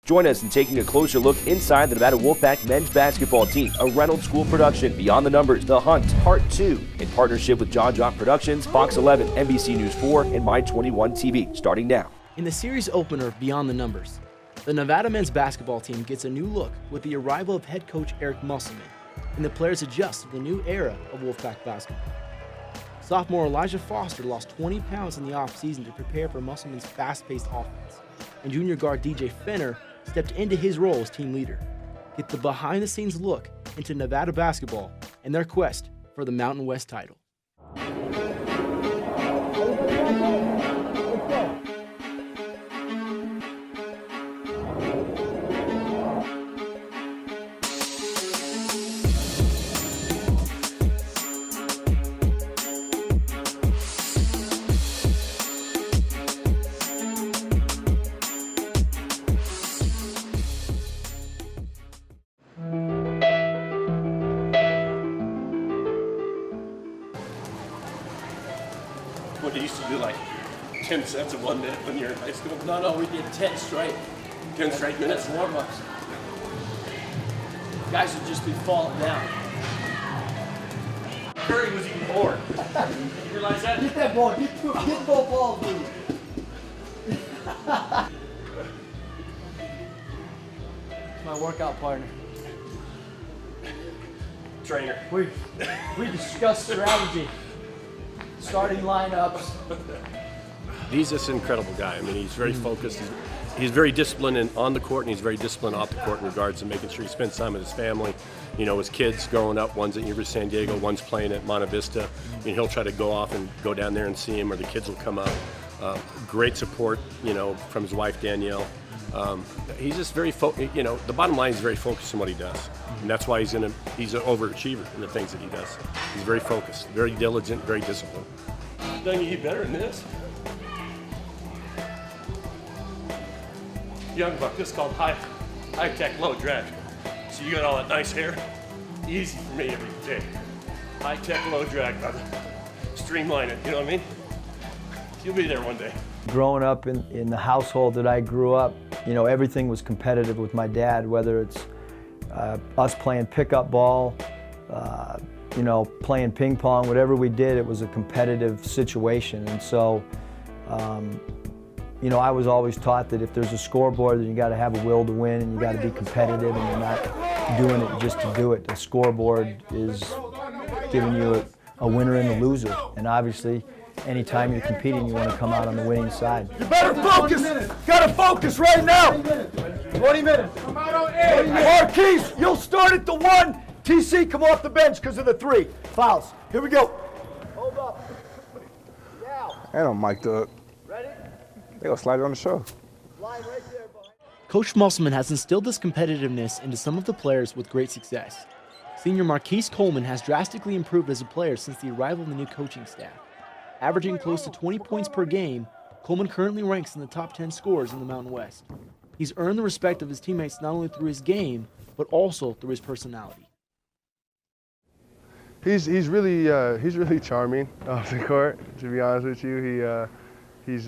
Join us in taking a closer look inside the Nevada Wolfpack men's basketball team, a Reynolds School production. Beyond the Numbers, The Hunt, Part 2, in partnership with John Jock Productions, Fox 11, NBC News 4, and My21 TV, starting now. In the series opener, Beyond the Numbers, the Nevada men's basketball team gets a new look with the arrival of head coach Eric Musselman, and the players adjust to the new era of Wolfpack basketball. Sophomore Elijah Foster lost 20 pounds in the offseason to prepare for Musselman's fast-paced offense, and junior guard DJ Fenner stepped into his role as team leader. Get the behind-the-scenes look into Nevada basketball and their quest for the Mountain West title. What, you used to do like 10 sets of 1 minute when you're in high school? No, we did 10 straight. 10 straight minutes? That's warm-ups. Guys would just be falling down. Curry was even bored. You realize that? Get that ball. Get the ball, please. My workout partner. Trainer. We discussed strategy. Starting lineups. He's just an incredible guy. I mean, he's very focused. He's very disciplined on the court, and he's very disciplined off the court in regards to making sure he spends time with his family. You know, his kids growing up, one's at University of San Diego, one's playing at Monte Vista. I mean, he'll try to go off and go down there and see him, or the kids will come up. Great support, you know, from his wife, Danielle. He's just very, you know, the bottom line is very focused on what he does. And that's why he's an overachiever in the things that he does. He's very focused, very diligent, very disciplined. Doesn't get you better than this. Young buck, this is called high-tech low drag. So you got all that nice hair. Easy for me every day. High-tech low drag, brother. Streamline it, you know what I mean? You'll be there one day. Growing up in the household that I grew up, you know, everything was competitive with my dad, whether it's us playing pickup ball, you know, playing ping pong, whatever we did, it was a competitive situation. And so, you know, I was always taught that if there's a scoreboard, then you got to have a will to win, and you got to be competitive, and you're not doing it just to do it. The scoreboard is giving you a winner and a loser, and obviously, anytime you're competing, you want to come out on the winning side. You better focus! Gotta focus right now! 20 minutes. Marquise, you'll start at the 1. TC, come off the bench because of the 3. Fouls. Here we go. Hold up. Now. And I'm mic'd up. Ready? They gonna slide it on the show. Line right there, boy. Coach Musselman has instilled this competitiveness into some of the players with great success. Senior Marquise Coleman has drastically improved as a player since the arrival of the new coaching staff. Averaging close to 20 points per game, Coleman currently ranks in the top 10 scorers in the Mountain West. He's earned the respect of his teammates not only through his game, but also through his personality. He's really charming off the court. To be honest with you, he's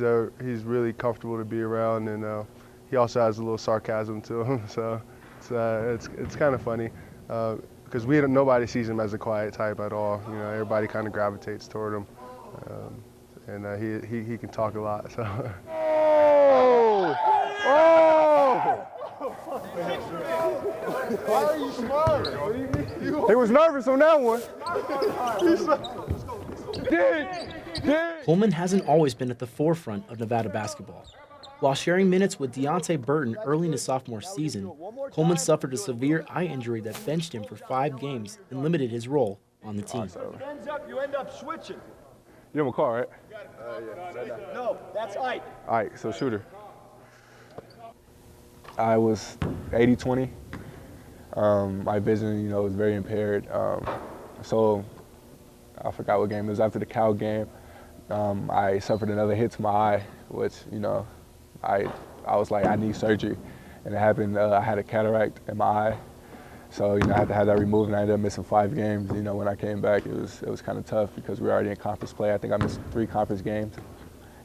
really comfortable to be around, and he also has a little sarcasm to him. So it's kind of funny because nobody sees him as a quiet type at all. You know, everybody kind of gravitates toward him. And he can talk a lot. So. Why are you smiling? What do you mean? He was nervous on that one. Coleman hasn't always been at the forefront of Nevada basketball. While sharing minutes with Deontay Burton early in his sophomore season, Coleman suffered a severe eye injury that benched him for 5 games and limited his role on the team. Ends up, you end up switching. You have a call, right? Yeah. No, that's Ike. Ike, so shooter. I was 80-20. My vision, you know, was very impaired. So I forgot what game it was. After the Cal game, I suffered another hit to my eye, which, you know, I was like, I need surgery. And it happened, I had a cataract in my eye. So, you know, I had to have that removed, and I ended up missing 5 games. You know, when I came back, it was kind of tough because we were already in conference play. I think I missed 3 conference games.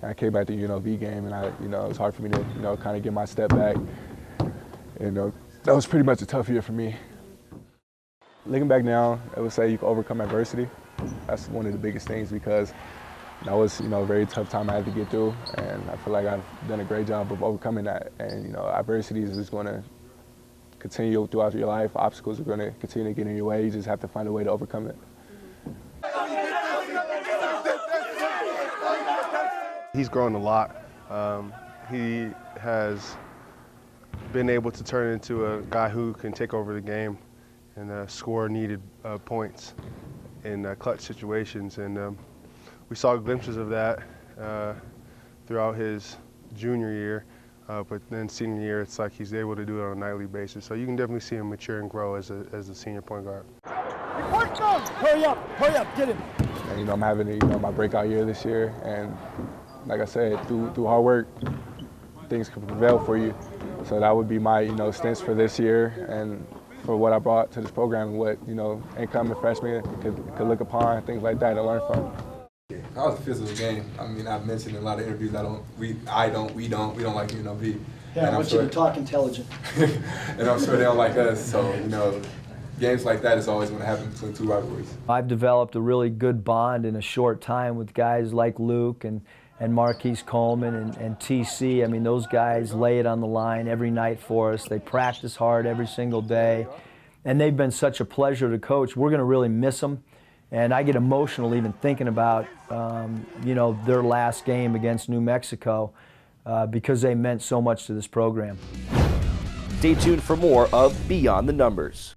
And I came back to UNLV game, and it was hard for me to, kind of get my step back. that was pretty much a tough year for me. Looking back now, I would say you can overcome adversity. That's one of the biggest things because that was, a very tough time I had to get through, and I feel like I've done a great job of overcoming that. And, adversity is just going to continue throughout your life. Obstacles are going to continue to get in your way. You just have to find a way to overcome it. He's grown a lot. He has been able to turn into a guy who can take over the game and score needed points in clutch situations. And we saw glimpses of that throughout his junior year, but then senior year, it's like he's able to do it on a nightly basis. So you can definitely see him mature and grow as a senior point guard. Hurry up, get him. And, I'm having, my breakout year this year, and like I said, through hard work, things can prevail for you. So that would be my, stance for this year and for what I brought to this program and what, incoming freshmen could look upon, things like that to learn from. That was a physical game. I mean, I've mentioned in a lot of interviews, we don't like UNLV. Yeah, I want you to talk intelligent. And I'm sure they don't like us, so, games like that is always going to happen between two rivalries. I've developed a really good bond in a short time with guys like Luke and Marquise Coleman and TC. I mean, those guys lay it on the line every night for us. They practice hard every single day, and they've been such a pleasure to coach. We're going to really miss them, and I get emotional even thinking about, their last game against New Mexico because they meant so much to this program. Stay tuned for more of Beyond the Numbers.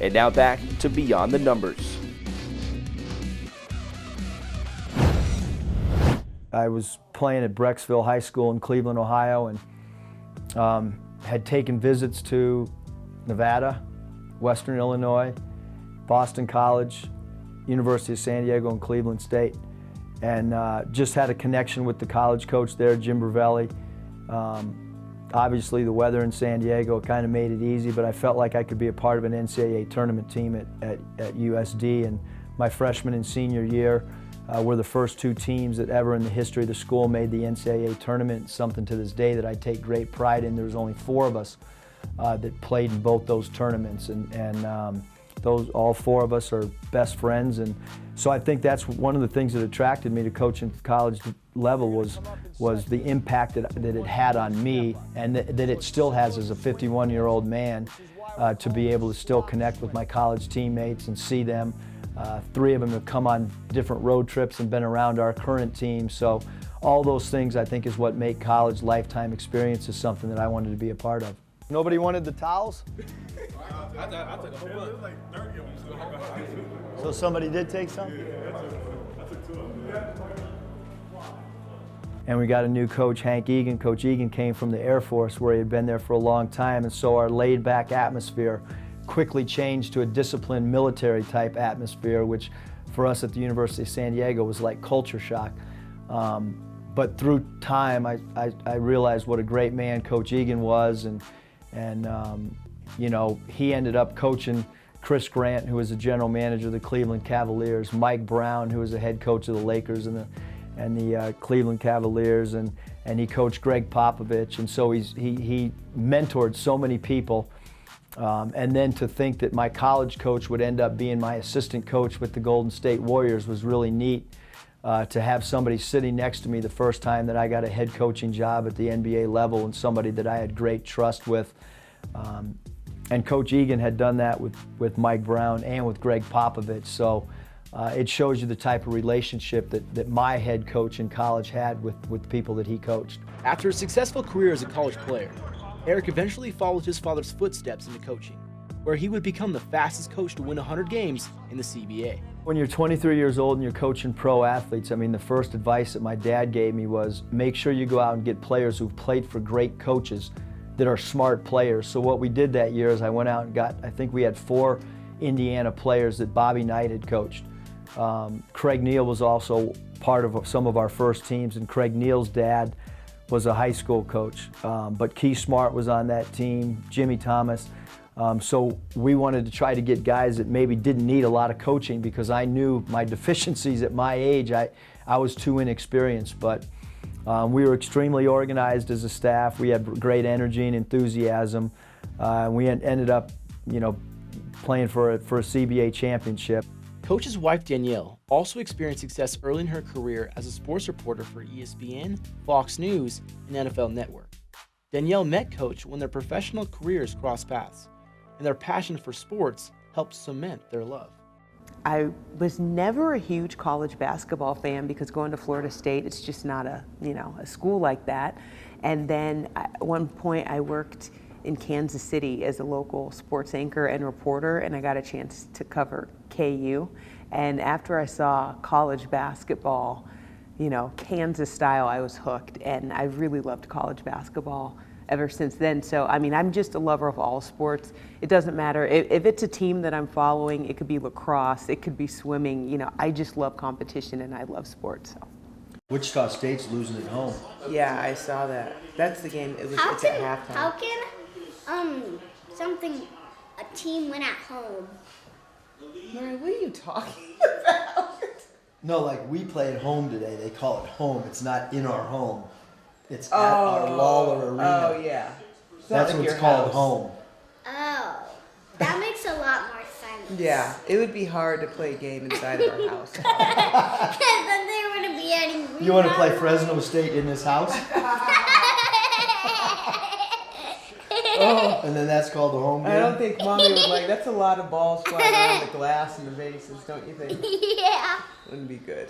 And now back to Beyond the Numbers. I was playing at Brecksville High School in Cleveland, Ohio, and had taken visits to Nevada, Western Illinois, Boston College, University of San Diego, and Cleveland State. And just had a connection with the college coach there, Jim Bravelli. Obviously, the weather in San Diego kind of made it easy, but I felt like I could be a part of an NCAA tournament team at USD. And my freshman and senior year were the first two teams that ever in the history of the school made the NCAA tournament, something to this day that I take great pride in. There was only 4 of us that played in both those tournaments, and all 4 of us are best friends. And so I think that's one of the things that attracted me to coaching at the college level was the impact that it had on me, and that it still has as a 51-year-old man, to be able to still connect with my college teammates and see them. 3 of them have come on different road trips and been around our current team. So all those things I think is what make college lifetime experiences something that I wanted to be a part of. Nobody wanted the towels? So somebody did take some? And we got a new coach, Hank Egan. Coach Egan came from the Air Force where he had been there for a long time, and so our laid-back atmosphere quickly changed to a disciplined military type atmosphere, which for us at the University of San Diego was like culture shock. But through time, I realized what a great man Coach Egan was, and And you know, he ended up coaching Chris Grant, who was the general manager of the Cleveland Cavaliers, Mike Brown, who was the head coach of the Lakers and the Cleveland Cavaliers, and he coached Greg Popovich, and so he mentored so many people. And then to think that my college coach would end up being my assistant coach with the Golden State Warriors was really neat. To have somebody sitting next to me the first time that I got a head coaching job at the NBA level, and somebody that I had great trust with. And Coach Egan had done that with Mike Brown and with Greg Popovich. So it shows you the type of relationship that my head coach in college had with people that he coached. After a successful career as a college player, Eric eventually followed his father's footsteps into coaching, where he would become the fastest coach to win 100 games in the CBA. When you're 23 years old and you're coaching pro athletes, I mean, the first advice that my dad gave me was make sure you go out and get players who've played for great coaches that are smart players. So what we did that year is I went out and got, I think we had 4 Indiana players that Bobby Knight had coached. Craig Neal was also part of some of our first teams, and Craig Neal's dad was a high school coach. But Keith Smart was on that team, Jimmy Thomas. So we wanted to try to get guys that maybe didn't need a lot of coaching, because I knew my deficiencies at my age. I was too inexperienced, but we were extremely organized as a staff. We had great energy and enthusiasm. We ended up, you know, playing for a CBA championship. Coach's wife Danielle also experienced success early in her career as a sports reporter for ESPN, Fox News, and NFL Network. Danielle met Coach when their professional careers crossed paths, and their passion for sports helped cement their love. I was never a huge college basketball fan, because going to Florida State, it's just not a school like that. And then at one point I worked in Kansas City as a local sports anchor and reporter, and I got a chance to cover KU. And after I saw college basketball, you know, Kansas style, I was hooked, and I really loved college basketball ever since then. So, I mean, I'm just a lover of all sports. It doesn't matter. If it's a team that I'm following, it could be lacrosse, it could be swimming, you know, I just love competition and I love sports. So. Wichita State's losing at home. Yeah, I saw that. That's the game. It's at halftime. How can a team win at home? Mary, what are you talking about? No, like we play at home today. They call it home. It's not in our home. It's at our Lawler Arena. Oh, yeah. That's what it's called, home. Oh, that makes a lot more sense. Yeah, it would be hard to play a game inside of our house. Because then there wouldn't be any rebounds. You want to play Fresno State in this house? And then that's called the home game? I don't think Mommy would like, that's a lot of balls flying around the glass and the vases, don't you think? Yeah. Wouldn't be good.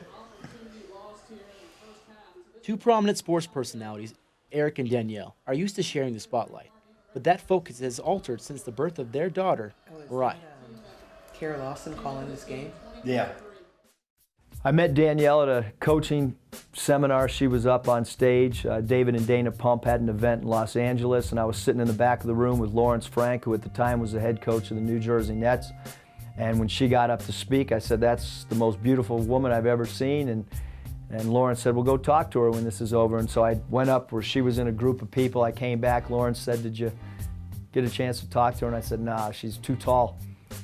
Two prominent sports personalities, Eric and Danielle, are used to sharing the spotlight, but that focus has altered since the birth of their daughter, Mariah. Kara Lawson calling this game? Yeah. I met Danielle at a coaching seminar. She was up on stage. David and Dana Pump had an event in Los Angeles, and I was sitting in the back of the room with Lawrence Frank, who at the time was the head coach of the New Jersey Nets. And when she got up to speak, I said, "That's the most beautiful woman I've ever seen." And Lawrence said, "Well, go talk to her when this is over." And so I went up where she was in a group of people. I came back. Lawrence said, "Did you get a chance to talk to her?" And I said, "Nah, she's too tall.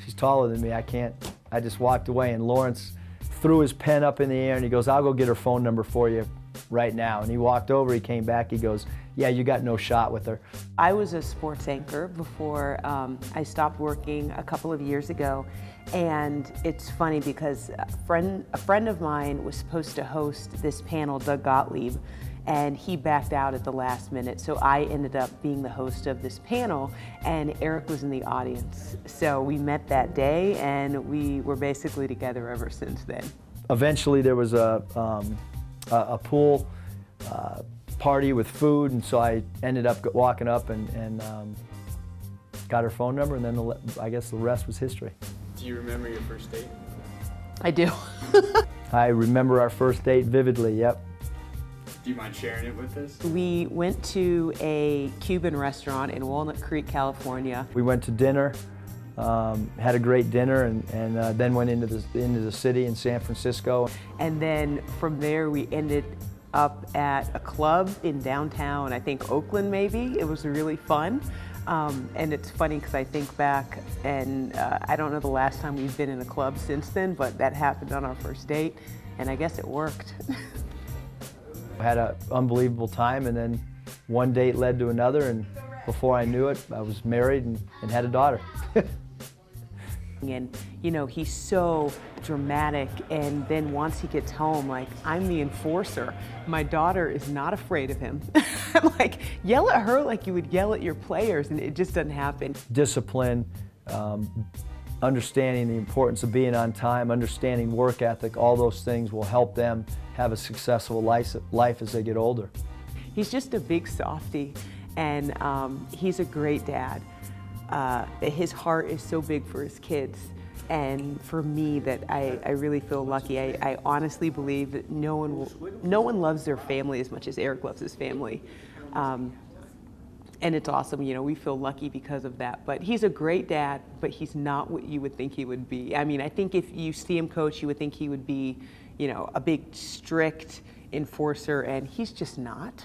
She's taller than me. I can't." I just walked away, and Lawrence threw his pen up in the air and he goes, "I'll go get her phone number for you right now." And he walked over, he came back, he goes, "Yeah, you got no shot with her." I was a sports anchor before I stopped working a couple of years ago. And it's funny because a friend of mine was supposed to host this panel, Doug Gottlieb, and he backed out at the last minute. So I ended up being the host of this panel, and Eric was in the audience. So we met that day, and we were basically together ever since then. Eventually there was a pool party with food, and so I ended up walking up and got her phone number, and then I guess the rest was history. Do you remember your first date? I do. I remember our first date vividly, yep. Do you mind sharing it with us? We went to a Cuban restaurant in Walnut Creek, California. We went to dinner, had a great dinner, and then went into the city in San Francisco. And then from there we ended up at a club in downtown, I think Oakland maybe. It was really fun. And it's funny because I think back, and I don't know the last time we've been in a club since then, but that happened on our first date, and I guess it worked. I had an unbelievable time, and then one date led to another, and before I knew it, I was married and had a daughter. And, you know, he's so dramatic, and then once he gets home, like, I'm the enforcer. My daughter is not afraid of him. I'm like, yell at her like you would yell at your players, and it just doesn't happen. Discipline, understanding the importance of being on time, understanding work ethic, all those things will help them have a successful life as they get older. He's just a big softie, and he's a great dad. His heart is so big for his kids, and for me, that I really feel lucky. I honestly believe that no one loves their family as much as Eric loves his family, and it's awesome. You know, we feel lucky because of that. But he's a great dad, but he's not what you would think he would be. I mean, I think if you see him coach, you would think he would be, you know, a big strict enforcer, and he's just not.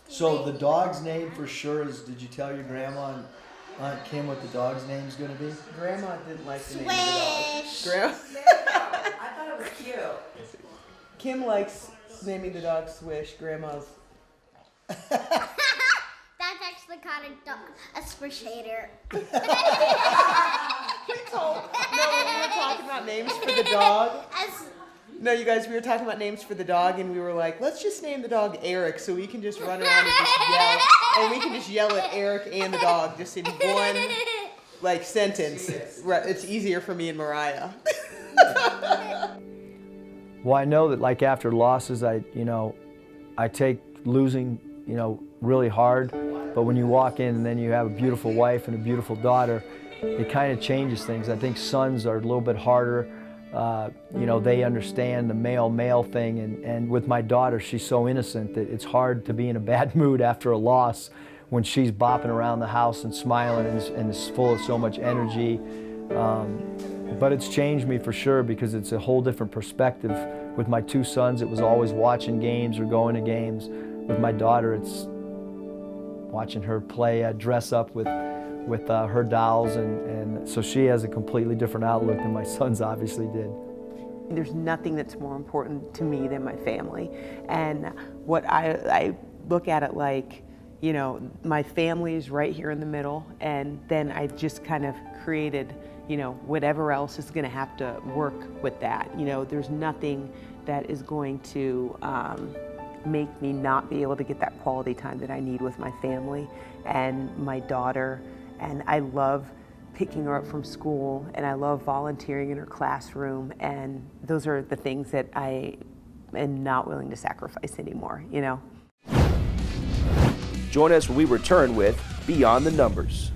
So the dog's name for sure is, did you tell your grandma and Aunt Kim what the dog's name's going to be? Grandma didn't like the name of the dog. Grandma? I thought it was cute. Kim likes naming the dog Swish. Grandma's. That's actually called a swishator. We were talking about names for the dog. No, you guys, we were talking about names for the dog, and we were like, let's just name the dog Eric so we can just run around and just yell. And we can just yell at Eric and the dog just in one, like, sentence. It's easier for me and Mariah. Well, I know that, like, after losses, I take losing, really hard. But when you walk in and then you have a beautiful wife and a beautiful daughter, it kind of changes things. I think sons are a little bit harder. They understand the male thing, and with my daughter, she's so innocent that it's hard to be in a bad mood after a loss when she's bopping around the house and smiling and is full of so much energy. But it's changed me for sure, because it's a whole different perspective. With my two sons, it was always watching games or going to games. With my daughter, it's watching her play, dress up with her dolls, and so she has a completely different outlook than my sons obviously did. There's nothing that's more important to me than my family. And what I look at it like, my family is right here in the middle, and then I've just kind of created, whatever else is going to have to work with that. There's nothing that is going to make me not be able to get that quality time that I need with my family and my daughter. And I love picking her up from school, and I love volunteering in her classroom, and those are the things that I am not willing to sacrifice anymore, Join us when we return with Beyond the Numbers.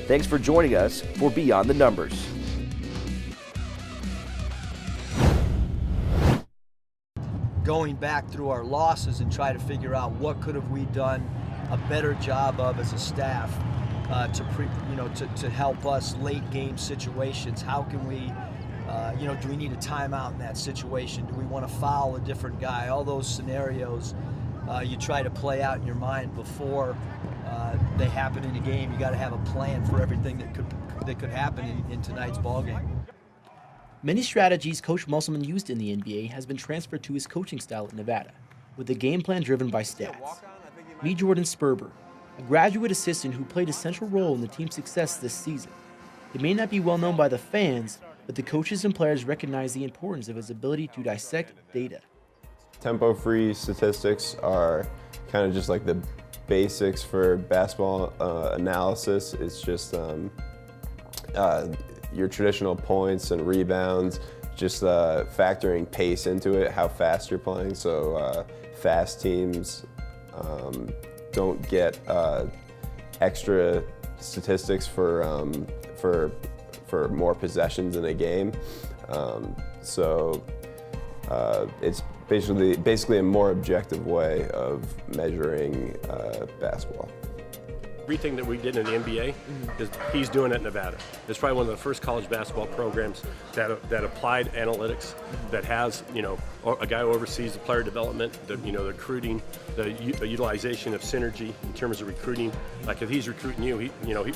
Thanks for joining us for Beyond the Numbers. Going back through our losses and try to figure out what could have we done a better job of as a staff to help us late game situations? How can we, do we need a timeout in that situation? Do we want to foul a different guy? All those scenarios you try to play out in your mind before they happen in a game. You got to have a plan for everything that could happen in tonight's ball game. Many strategies Coach Musselman used in the NBA has been transferred to his coaching style at Nevada, with a game plan driven by stats. Meet Jordan Sperber, a graduate assistant who played a central role in the team's success this season. He may not be well known by the fans, but the coaches and players recognize the importance of his ability to dissect data. Tempo-free statistics are kind of just like the basics for basketball analysis. It's just your traditional points and rebounds, just factoring pace into it, how fast you're playing. So fast teams don't get extra statistics for more possessions in a game. It's basically a more objective way of measuring basketball. Everything that we did in the NBA, he's doing at Nevada. It's probably one of the first college basketball programs that applied analytics, that has, a guy who oversees the player development, the recruiting, the utilization of synergy in terms of recruiting. Like if he's recruiting you,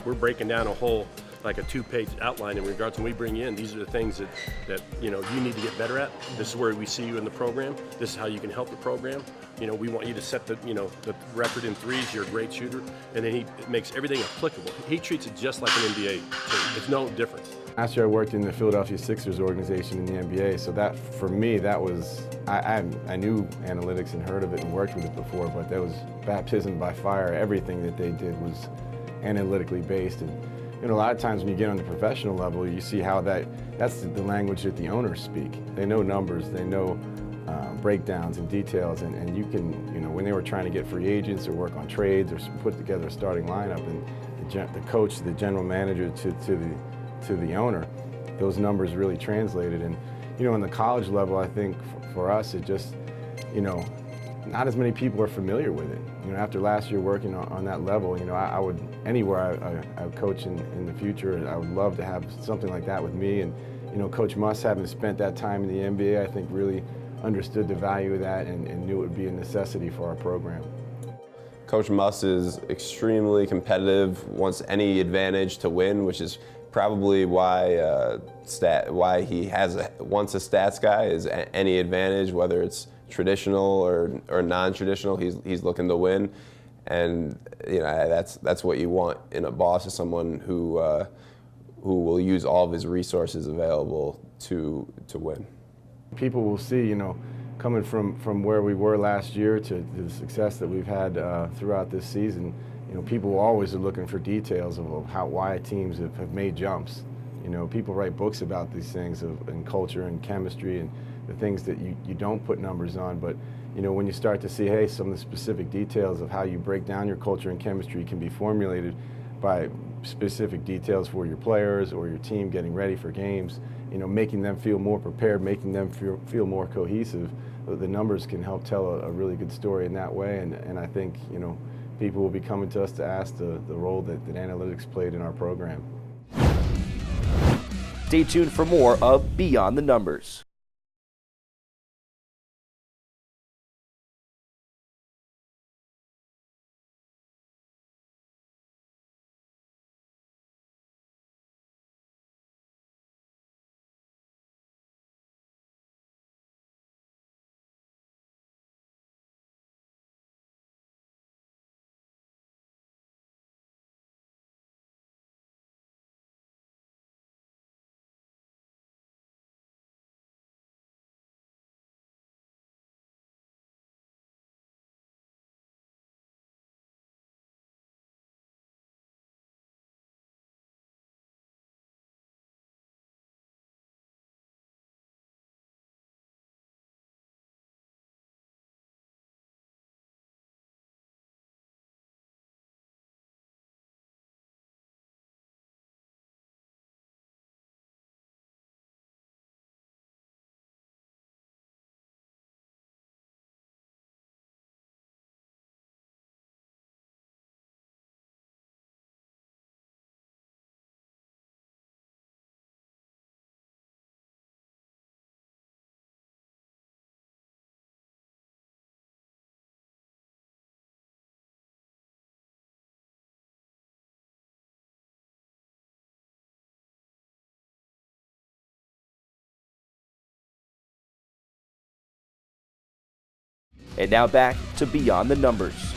we're breaking down a whole, like a 2-page outline in regards to when we bring you in. These are the things that you need to get better at. This is where we see you in the program. This is how you can help the program. We want you to set the record in threes. You're a great shooter, and then he makes everything applicable. He treats it just like an NBA team. It's no different. Last year I worked in the Philadelphia Sixers organization in the NBA, so that, for me, that was, I knew analytics and heard of it and worked with it before, but that was baptism by fire. Everything that they did was analytically based. And a lot of times when you get on the professional level, you see how that's the language that the owners speak. They know numbers, they know breakdowns and details, and you can, when they were trying to get free agents or work on trades or put together a starting lineup, and the coach, the general manager to the owner, those numbers really translated. And on the college level, I think for us, it just, not as many people are familiar with it. After last year working on that level, I would, anywhere I coach in the future, I would love to have something like that with me. And Coach Muss, having spent that time in the NBA, I think really understood the value of that and knew it would be a necessity for our program. Coach Muss is extremely competitive, wants any advantage to win, which is probably why he wants a stats guy, is any advantage, whether it's traditional or non-traditional. He's looking to win, and that's what you want in a boss, is someone who will use all of his resources available to win. People will see, coming from where we were last year to the success that we've had throughout this season. People always are looking for details of why teams have made jumps. People write books about these things in culture and chemistry and the things that you don't put numbers on. But when you start to see, hey, some of the specific details of how you break down your culture and chemistry can be formulated by specific details for your players or your team getting ready for games, making them feel more prepared, making them feel more cohesive. The numbers can help tell a really good story in that way, and I think people will be coming to us to ask the role that analytics played in our program. Stay tuned for more of Beyond the Numbers. And now back to Beyond the Numbers.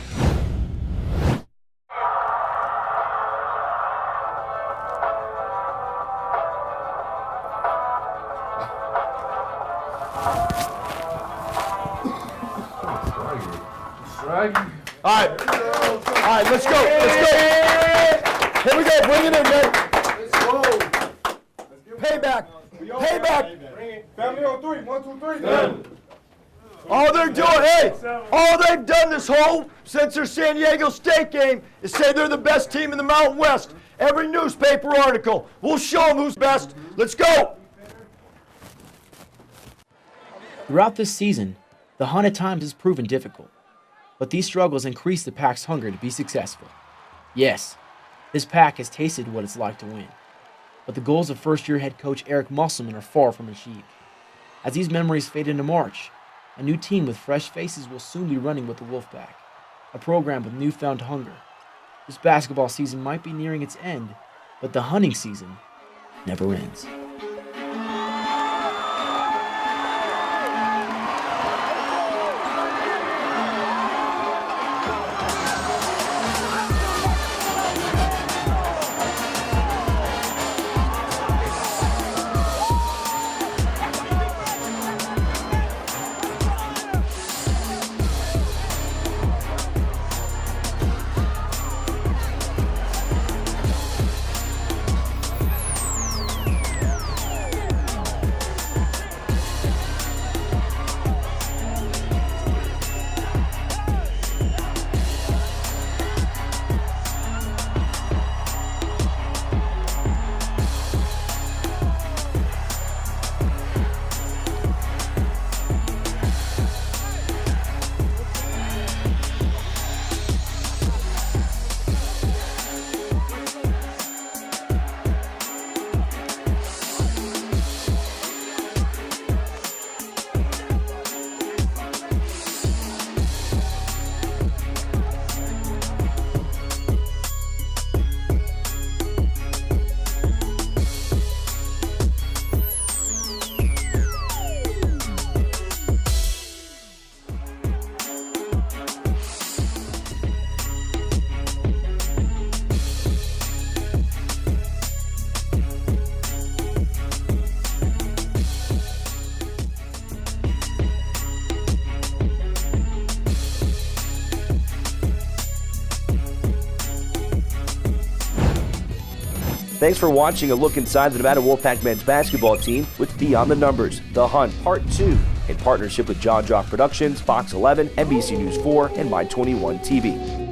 All right, let's go. Here we go, bring it in, man. Let's go. Payback. Family on three. 1, 2, 3. All they're doing, all they've done this whole, since their San Diego State game, is say they're the best team in the Mountain West. Every newspaper article, we'll show them who's best. Let's go. Throughout this season, the Hunt at times has proven difficult, but these struggles increase the Pack's hunger to be successful. Yes, this Pack has tasted what it's like to win, but the goals of first-year head coach Eric Musselman are far from achieved. As these memories fade into March, a new team with fresh faces will soon be running with the Wolfpack, a program with newfound hunger. This basketball season might be nearing its end, but the hunting season never ends. Thanks for watching a look inside the Nevada Wolfpack men's basketball team with Beyond the Numbers, The Hunt Part 2, in partnership with John Jock Productions, Fox 11, NBC News 4, and My 21 TV.